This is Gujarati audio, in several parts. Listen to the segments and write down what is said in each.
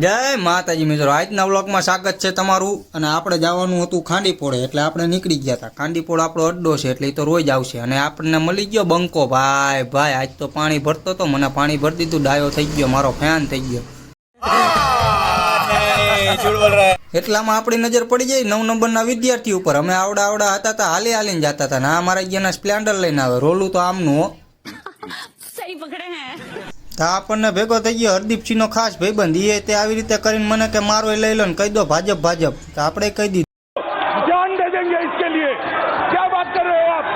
જય માતાજી મિત્રો, આજના વ્લોગમાં સ્વાગત છે તમારું। અને આપણે જવાનું હતું ખાંડીપોળે, એટલે આપણે નીકળી ગયા હતા। ખાંડીપોળ આપણો અડ્ડો છે, એટલે એ તો રોજ આવશે। અને આપણને મળી ગયો બંકો ભાઈ આજ તો પાણી ભરતો હતો, મને પાણી ભરી દીધું, ડાયો થઈ ગયો, મારો ફેન થઈ ગયો। એટલામાં આપણી નજર પડી જાય 9 નંબરના વિદ્યાર્થી ઉપર। અમે આવડા હતા તો હાલીને જતા હતા, ના અમારા ગયા સ્પ્લેન્ડર લઈને આવે, રોલું તો આમનું હો। સહી પકડે હે। તો આપણને ભેગો થઈ ગયો હરદીપસિંહ નો ખાસ ભાઈબંધ, એ તે આવી રીતે કરીને મને કે મારો એ લઈ લો ને કહી દો ભાજપ। તો આપણે કહી દીધું जान दे देंगे इसके लिए, क्या बात कर रहे हो आप।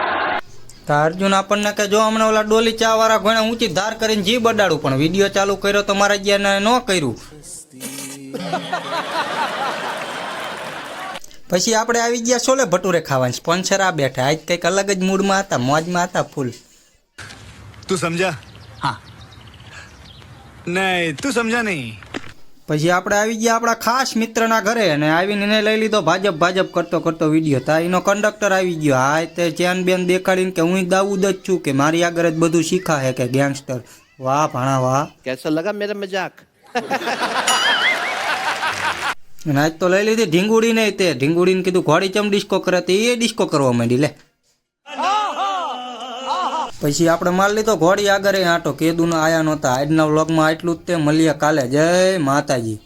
તો અર્જુન આપણને કે જો હમણાં ઓલા ડોલી ચા વાળા ઘણા ઊંચી ધાર કરીને જી બડાડું, પણ વિડીયો ચાલુ કર્યો તો મારા ગયા ન કર્યું। પછી આપણે આવી ગયા છોલે ભટુરે ખાવા, સ્પોન્સર આ બેઠા, આજ કંઈક અલગ જ મૂડમાં હતા, મોજમાં હતા ફૂલ। તું સમજા? हाँ नहीं તું સમજા નહીં। પછી આપણે આવી ગયા આપણા ખાસ મિત્રના ઘરે, અને આવીને એને લઈ લીધો ભાજપ કરતો વિડીયો। તા એનો કંડક્ટર આવી ગયો, હા તે ચેન બેન દેખાડીને કે હું દાઉદ જ છું, કે મારી આગળ જ બધું શીખા હે કે ગેંગસ્ટર। વાહ ભાણા વાહ, कैसा लगा मेरा मजाक। અને આજ તો લઈ લીધી ઢીંગુડી નહીં, તે ઢીંગુડીને કીધું ઘોડી ચમ ડિસ્કો કરે, તે એ ડિસ્કો કરવા માંડી લે। પછી આપણે માર લીધો ઘોડી આગળ આંટો, કેદુનો આયા નહોતા। આજના વ્લોગમાં આટલું જ તે, મળીએ કાલે। જય માતાજી।